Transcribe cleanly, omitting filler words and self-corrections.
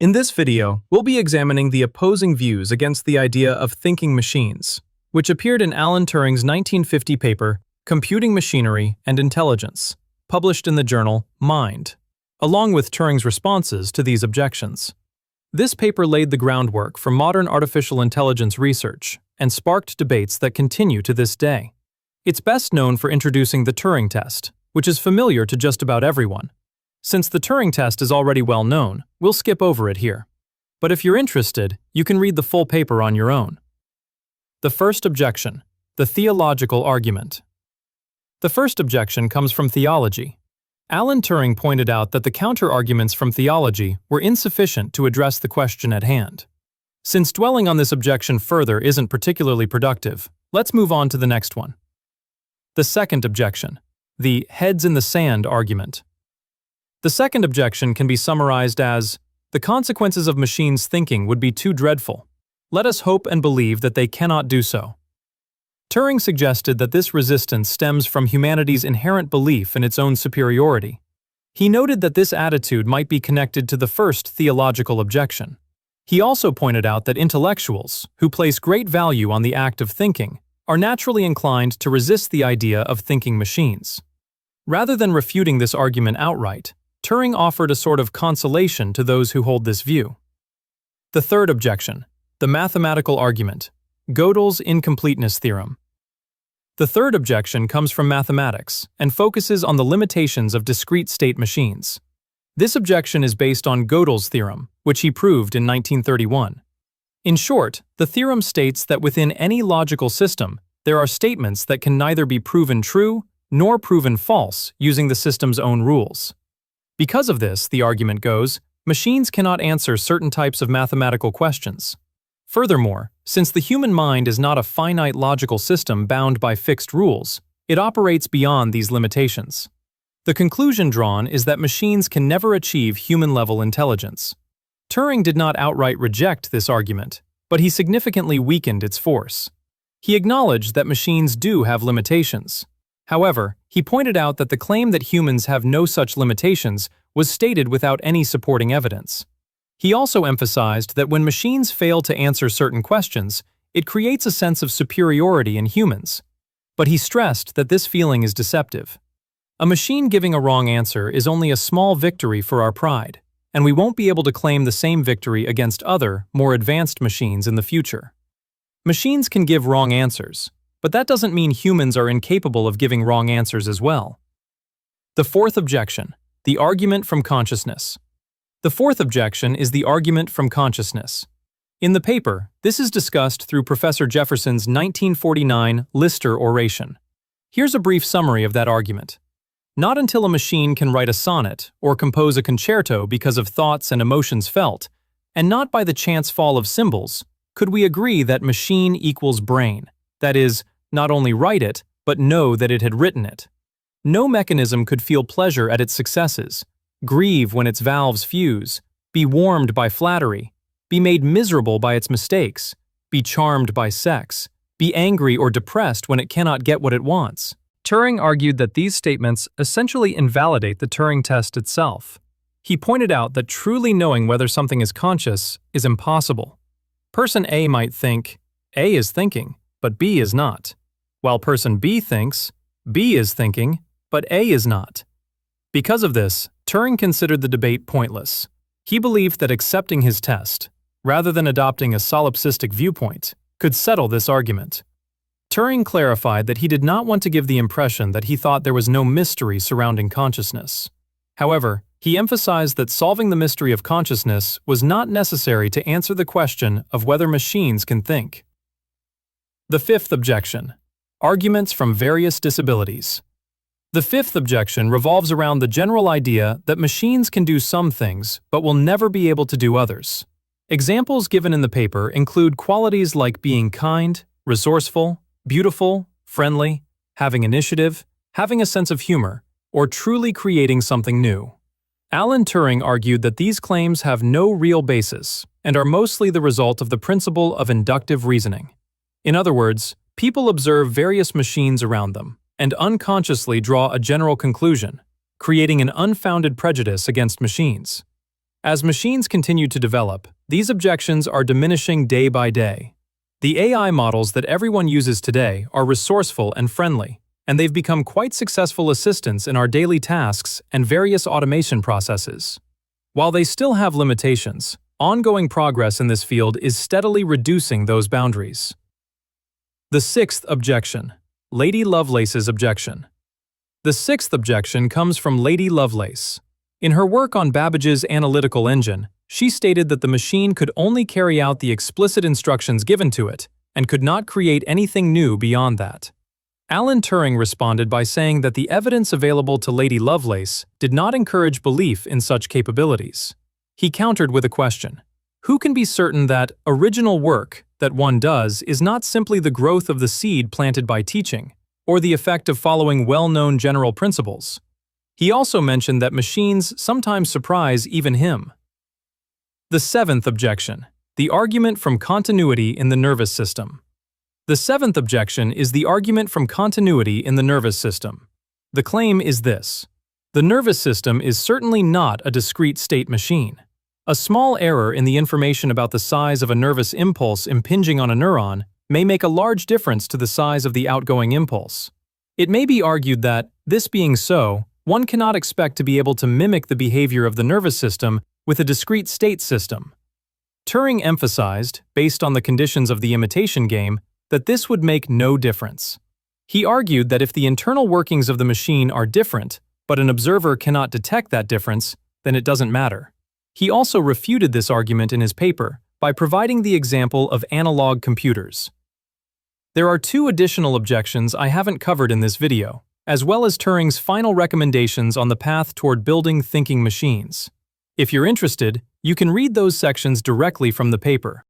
In this video, we'll be examining the opposing views against the idea of thinking machines, which appeared in Alan Turing's 1950 paper, Computing Machinery and Intelligence, published in the journal Mind, along with Turing's responses to these objections. This paper laid the groundwork for modern artificial intelligence research and sparked debates that continue to this day. It's best known for introducing the Turing test, which is familiar to just about everyone. Since the Turing test is already well known, we'll skip over it here. But if you're interested, you can read the full paper on your own. The first objection, the theological argument. The first objection comes from theology. Alan Turing pointed out that the counter-arguments from theology were insufficient to address the question at hand. Since dwelling on this objection further isn't particularly productive, let's move on to the next one. The second objection, the heads in the sand argument. The second objection can be summarized as, the consequences of machines thinking would be too dreadful. Let us hope and believe that they cannot do so. Turing suggested that this resistance stems from humanity's inherent belief in its own superiority. He noted that this attitude might be connected to the first theological objection. He also pointed out that intellectuals, who place great value on the act of thinking, are naturally inclined to resist the idea of thinking machines. Rather than refuting this argument outright, Turing offered a sort of consolation to those who hold this view. The third objection, the mathematical argument, Gödel's incompleteness theorem. The third objection comes from mathematics and focuses on the limitations of discrete-state machines. This objection is based on Gödel's theorem, which he proved in 1931. In short, the theorem states that within any logical system, there are statements that can neither be proven true nor proven false using the system's own rules. Because of this, the argument goes, machines cannot answer certain types of mathematical questions. Furthermore, since the human mind is not a finite logical system bound by fixed rules, it operates beyond these limitations. The conclusion drawn is that machines can never achieve human-level intelligence. Turing did not outright reject this argument, but he significantly weakened its force. He acknowledged that machines do have limitations. However, he pointed out that the claim that humans have no such limitations was stated without any supporting evidence. He also emphasized that when machines fail to answer certain questions, it creates a sense of superiority in humans. But he stressed that this feeling is deceptive. A machine giving a wrong answer is only a small victory for our pride, and we won't be able to claim the same victory against other, more advanced machines in the future. Machines can give wrong answers, but that doesn't mean humans are incapable of giving wrong answers as well. The fourth objection, the argument from consciousness. The fourth objection is the argument from consciousness. In the paper, this is discussed through Professor Jefferson's 1949 Lister oration. Here's a brief summary of that argument. Not until a machine can write a sonnet or compose a concerto because of thoughts and emotions felt, and not by the chance fall of symbols, could we agree that machine equals brain, that is, not only write it, but know that it had written it. No mechanism could feel pleasure at its successes, grieve when its valves fuse, be warmed by flattery, be made miserable by its mistakes, be charmed by sex, be angry or depressed when it cannot get what it wants. Turing argued that these statements essentially invalidate the Turing test itself. He pointed out that truly knowing whether something is conscious is impossible. Person A might think, A is thinking, but B is not, while person B thinks, B is thinking, but A is not. Because of this, Turing considered the debate pointless. He believed that accepting his test, rather than adopting a solipsistic viewpoint, could settle this argument. Turing clarified that he did not want to give the impression that he thought there was no mystery surrounding consciousness. However, he emphasized that solving the mystery of consciousness was not necessary to answer the question of whether machines can think. The fifth objection, arguments from various disabilities. The fifth objection revolves around the general idea that machines can do some things but will never be able to do others. Examples given in the paper include qualities like being kind, resourceful, beautiful, friendly, having initiative, having a sense of humor, or truly creating something new. Alan Turing argued that these claims have no real basis and are mostly the result of the principle of inductive reasoning. In other words, people observe various machines around them and unconsciously draw a general conclusion, creating an unfounded prejudice against machines. As machines continue to develop, these objections are diminishing day by day. The AI models that everyone uses today are resourceful and friendly, and they've become quite successful assistants in our daily tasks and various automation processes. While they still have limitations, ongoing progress in this field is steadily reducing those boundaries. The sixth objection, Lady Lovelace's objection. The sixth objection comes from Lady Lovelace. In her work on Babbage's analytical engine, she stated that the machine could only carry out the explicit instructions given to it and could not create anything new beyond that. Alan Turing responded by saying that the evidence available to Lady Lovelace did not encourage belief in such capabilities. He countered with a question: who can be certain that original work that one does is not simply the growth of the seed planted by teaching, or the effect of following well-known general principles? He also mentioned that machines sometimes surprise even him. The seventh objection, the argument from continuity in the nervous system. The seventh objection is the argument from continuity in the nervous system. The claim is this: the nervous system is certainly not a discrete state machine. A small error in the information about the size of a nervous impulse impinging on a neuron may make a large difference to the size of the outgoing impulse. It may be argued that, this being so, one cannot expect to be able to mimic the behavior of the nervous system with a discrete state system. Turing emphasized, based on the conditions of the imitation game, that this would make no difference. He argued that if the internal workings of the machine are different, but an observer cannot detect that difference, then it doesn't matter. He also refuted this argument in his paper by providing the example of analog computers. There are two additional objections I haven't covered in this video, as well as Turing's final recommendations on the path toward building thinking machines. If you're interested, you can read those sections directly from the paper.